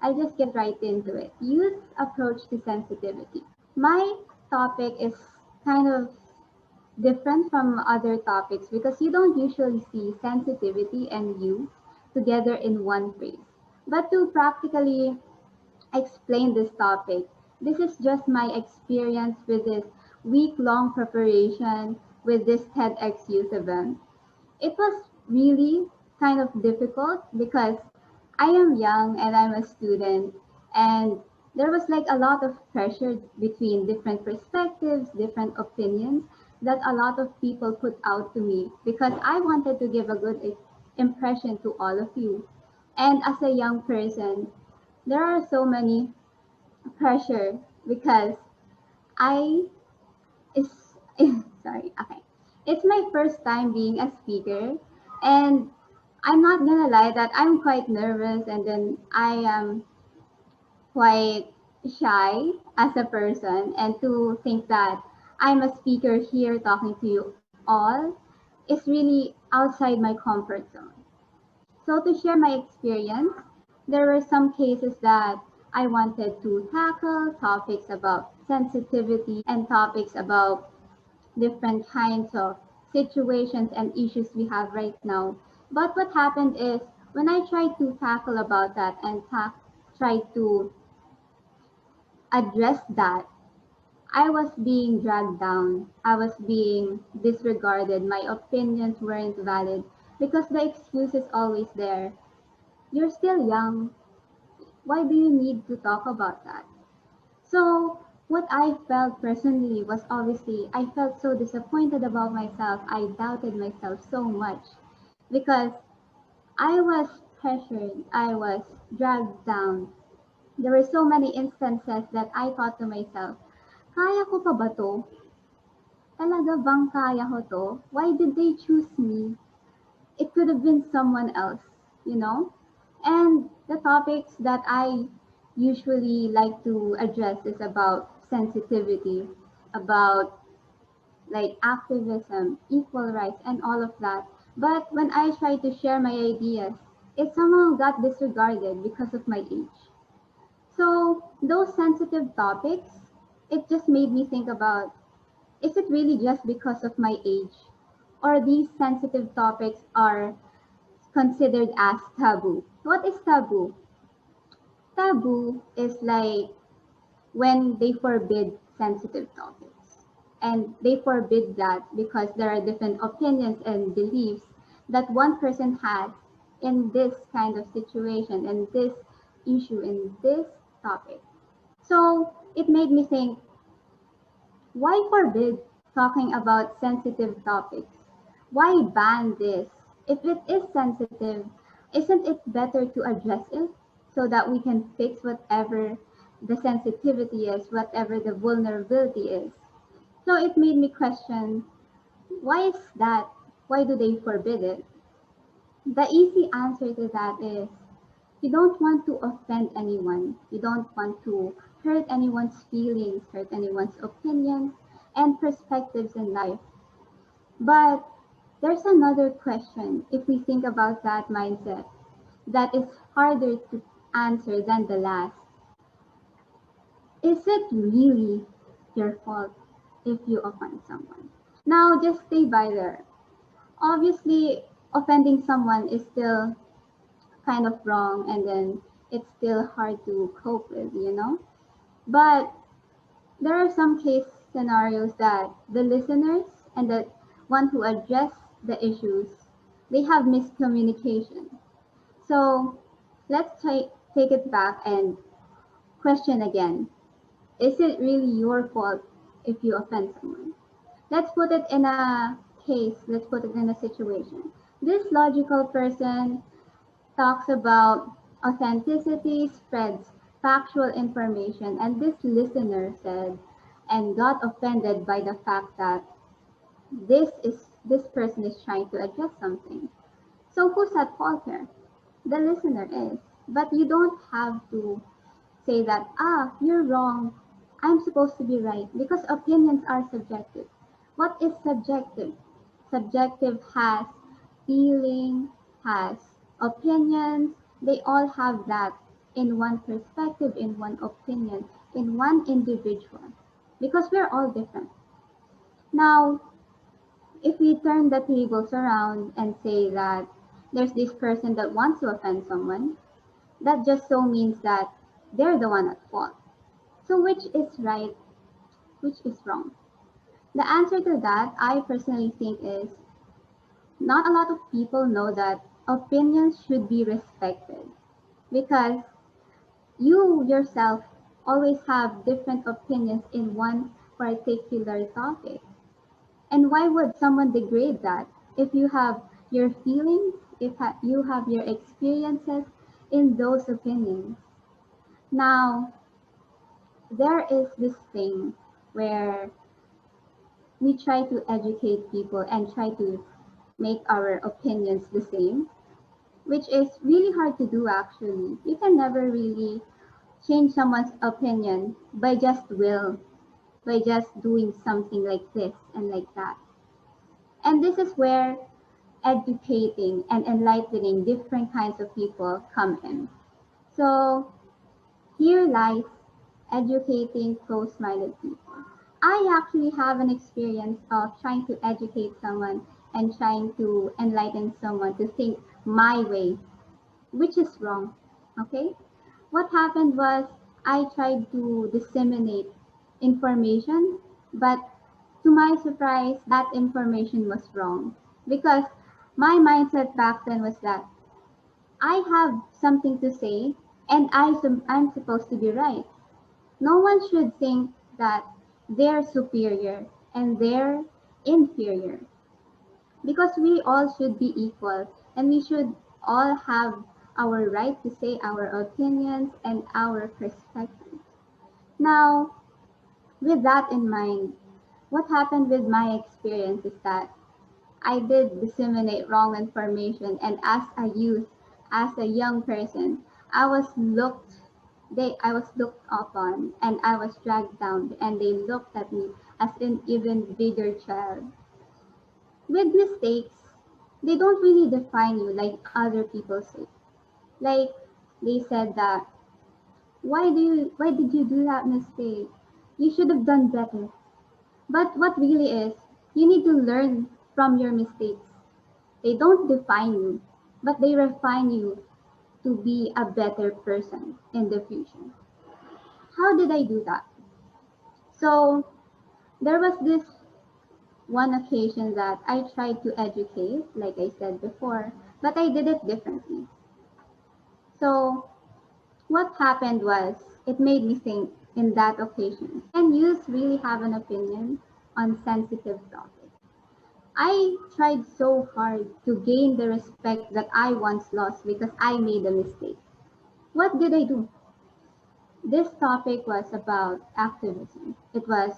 I'll just get right into it. Youth approach to sensitivity. My topic is kind of different from other topics because you don't usually see sensitivity and youth together in one phrase. But to practically explain this topic, this is just my experience with this week-long preparation with this TEDxYouth event. It was really kind of difficult because I am young and I'm a student, and there was like a lot of pressure between different perspectives, different opinions that a lot of people put out to me because I wanted to give a good impression to all of you. And as a young person, there are so many pressure because I is sorry, okay. It's my first time being a speaker, and I'm not gonna lie that I'm quite nervous, and then I am quite shy as a person, and to think that I'm a speaker here talking to you all is really outside my comfort zone. So to share my experience, there were some cases that I wanted to tackle, topics about sensitivity and topics about different kinds of situations and issues we have right now. But what happened is when I tried to tackle about that and tried to address that, I was being dragged down. I was being disregarded. My opinions weren't valid because the excuse is always there. You're still young. Why do you need to talk about that? So, what I felt personally was obviously I felt so disappointed about myself. I doubted myself so much because I was pressured, I was dragged down. There were so many instances that I thought to myself, kaya ko pa ba to? Talaga bang kaya ko to? Why did they choose me? It could have been someone else, you know? And the topics that I usually like to address is about sensitivity, about like activism, equal rights, and all of that. But when I try to share my ideas, it somehow got disregarded because of my age. So those sensitive topics, it just made me think about, is it really just because of my age? Or these sensitive topics are considered as taboo? What is taboo? Taboo is like when they forbid sensitive topics. And they forbid that because there are different opinions and beliefs that one person has in this kind of situation, in this issue, in this topic. So it made me think, why forbid talking about sensitive topics? Why ban this? If it is sensitive, isn't it better to address it so that we can fix whatever the sensitivity is, whatever the vulnerability is? So it made me question, why is that? Why do they forbid it? The easy answer to that is you don't want to offend anyone. You don't want to hurt anyone's feelings, hurt anyone's opinions and perspectives in life. But there's another question if we think about that mindset that is harder to answer than the last. Is it really your fault if you offend someone? Now, just stay by there. Obviously, offending someone is still kind of wrong and then it's still hard to cope with, you know? But there are some case scenarios that the listeners and the one who address the issues, they have miscommunication. So let's take it back and question again. Is it really your fault if you offend someone? Let's put it in a case, let's put it in a situation. This logical person talks about authenticity, spreads factual information, and this listener said and got offended by the fact that this person is trying to address something. So who's at fault here? The listener is. But you don't have to say that, you're wrong. I'm supposed to be right because opinions are subjective. What is subjective? Subjective has feeling, has opinions, they all have that. in one perspective, in one opinion, in one individual, because we're all different. Now, if we turn the tables around and say that there's this person that wants to offend someone, that just so means that they're the one at fault. So, which is right, which is wrong? The answer to that, I personally think, is not a lot of people know that opinions should be respected because you yourself always have different opinions in one particular topic. And why would someone degrade that if you have your feelings, if you have your experiences in those opinions? Now, there is this thing where we try to educate people and try to make our opinions the same, which is really hard to do actually. You can never really change someone's opinion by just will, by just doing something like this and like that. And this is where educating and enlightening different kinds of people come in. So here lies educating close-minded people. I actually have an experience of trying to educate someone and trying to enlighten someone to think my way, which is wrong. Okay? What happened was I tried to disseminate information, but to my surprise, that information was wrong because my mindset back then was that I have something to say and I'm supposed to be right. No one should think that they're superior and they're inferior because we all should be equal and we should all have our right to say our opinions and our perspectives. Now, with that in mind, what happened with my experience is that I did disseminate wrong information, and as a youth, as a young person, I was looked I was looked upon and I was dragged down and they looked at me as an even bigger child. With mistakes, they don't really define you like other people say. Like they said that why did you do that mistake? You should have done better. But what really is, you need to learn from your mistakes. They don't define you, but they refine you to be a better person in the future. How did I do that? So there was this one occasion that I tried to educate, like I said before, but I did it differently. So what happened was it made me think in that occasion. Can youth really have an opinion on sensitive topics? I tried so hard to gain the respect that I once lost because I made a mistake. What did I do? This topic was about activism. It was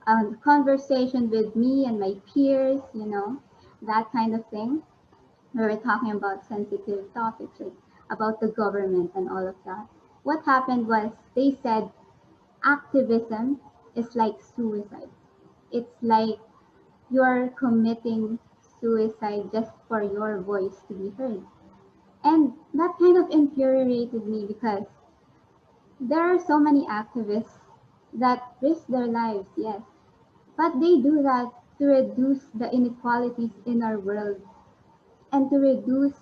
a conversation with me and my peers, that kind of thing. We were talking about sensitive topics, like about the government and all of that. What happened was they said activism is like suicide. It's like you're committing suicide just for your voice to be heard. And that kind of infuriated me because there are so many activists that risk their lives, yes, but they do that to reduce the inequalities in our world and to reduce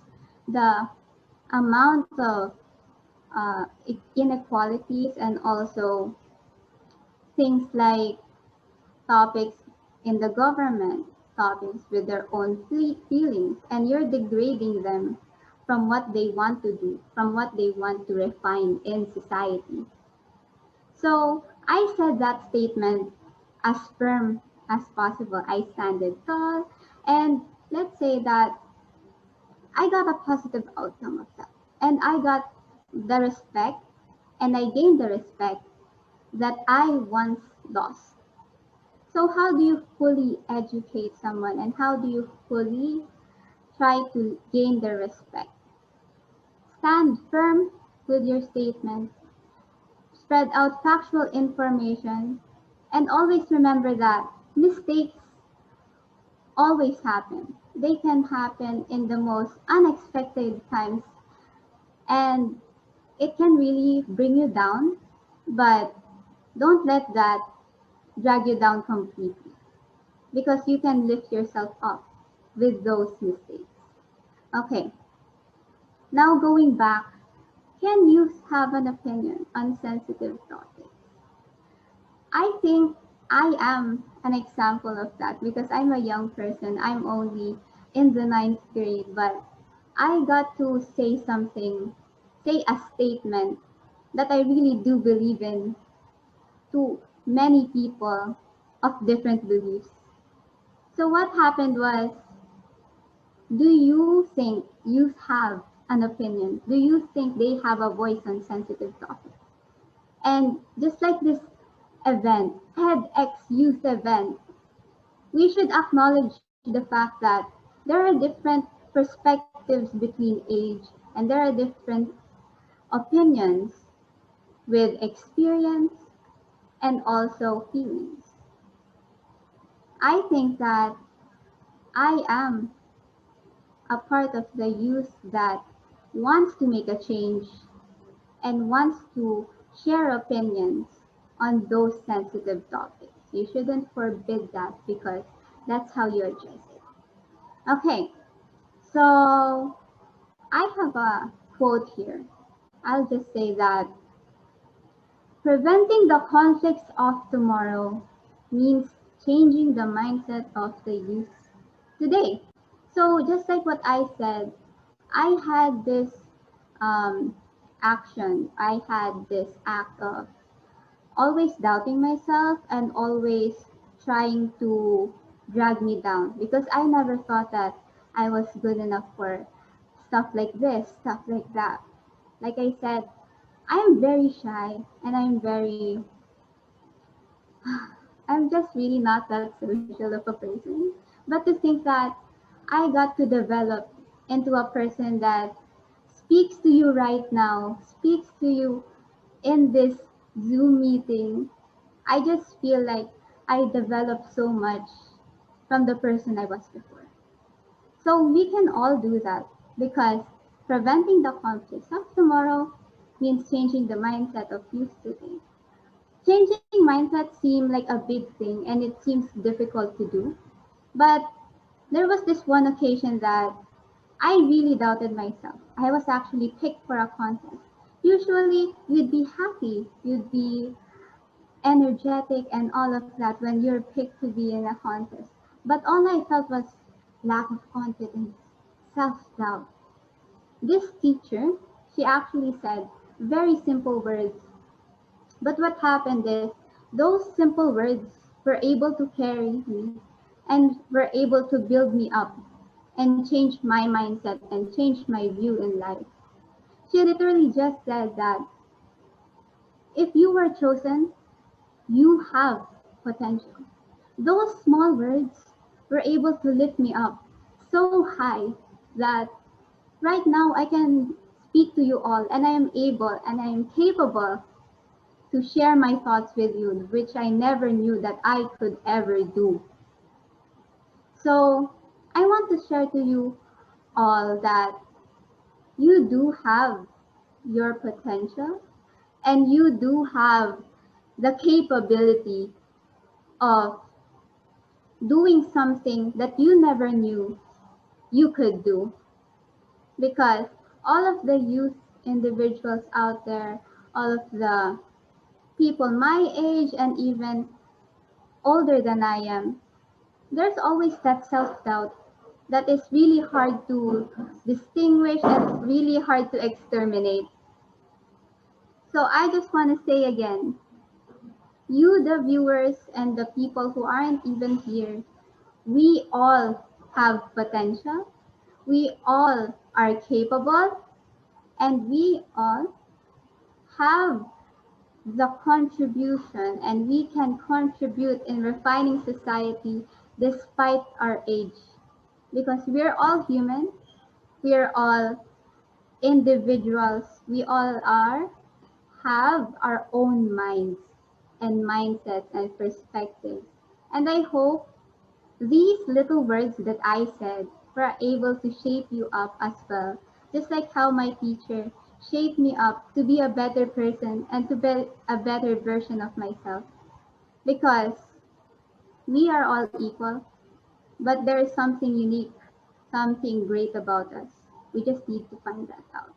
the amount of inequalities and also things like topics in the government, topics with their own feelings, and you're degrading them from what they want to do, from what they want to refine in society. So I said that statement as firm as possible. I stand it tall, and let's say that I got a positive outcome of that. And I got the respect, and I gained the respect that I once lost. So, how do you fully educate someone, and how do you fully try to gain their respect? Stand firm with your statement, spread out factual information, and always remember that mistakes always happen. They can happen in the most unexpected times, and it can really bring you down, but don't let that drag you down completely because you can lift yourself up with those mistakes. Okay, now going back, can youth have an opinion on sensitive topics? I think I am an example of that because I'm a young person. I'm only in the ninth grade, but I got to say something, say a statement that I really do believe in to many people of different beliefs. So what happened was, do you think youth have an opinion? Do you think they have a voice on sensitive topics? And just like this event, TEDxYouth event, we should acknowledge the fact that there are different perspectives between age and there are different opinions with experience and also feelings. I think that I am a part of the youth that wants to make a change and wants to share opinions on those sensitive topics. You shouldn't forbid that because that's how you address it. Okay, so I have a quote here. I'll just say that preventing the conflicts of tomorrow means changing the mindset of the youth today. So just like what I said, I had this action, I had this act of always doubting myself and always trying to drag me down because I never thought that I was good enough for stuff like this, stuff like that. Like I said, I'm very shy and I'm just really not that social of a person. But to think that I got to develop into a person that speaks to you right now, speaks to you in this Zoom meeting, I just feel like I developed so much from the person I was before. So we can all do that because preventing the conflicts of tomorrow means changing the mindset of youth today. Changing mindsets seem like a big thing and it seems difficult to do. But there was this one occasion that I really doubted myself. I was actually picked for a contest. Usually, you'd be happy, you'd be energetic, and all of that when you're picked to be in a contest. But all I felt was lack of confidence, self doubt. This teacher, she actually said very simple words. But what happened is those simple words were able to carry me and were able to build me up and change my mindset and change my view in life. She literally just said that if you were chosen, you have potential. Those small words were able to lift me up so high that right now I can speak to you all and I am able and I am capable to share my thoughts with you, which I never knew that I could ever do. So I want to share to you all that you do have your potential and you do have the capability of doing something that you never knew you could do because all of the youth individuals out there, all of the people my age and even older than I am, there's always that self doubt that is really hard to distinguish and really hard to exterminate. So I just want to say again, you, the viewers, and the people who aren't even here, we all have potential, we all are capable, and we all have the contribution and we can contribute in refining society despite our age because we're all human, we're all individuals, we all are have our own minds and mindsets and perspectives. And I hope these little words that I said were able to shape you up as well, just like how my teacher shape me up to be a better person and to be a better version of myself. Because we are all equal, but there is something unique, something great about us. We just need to find that out.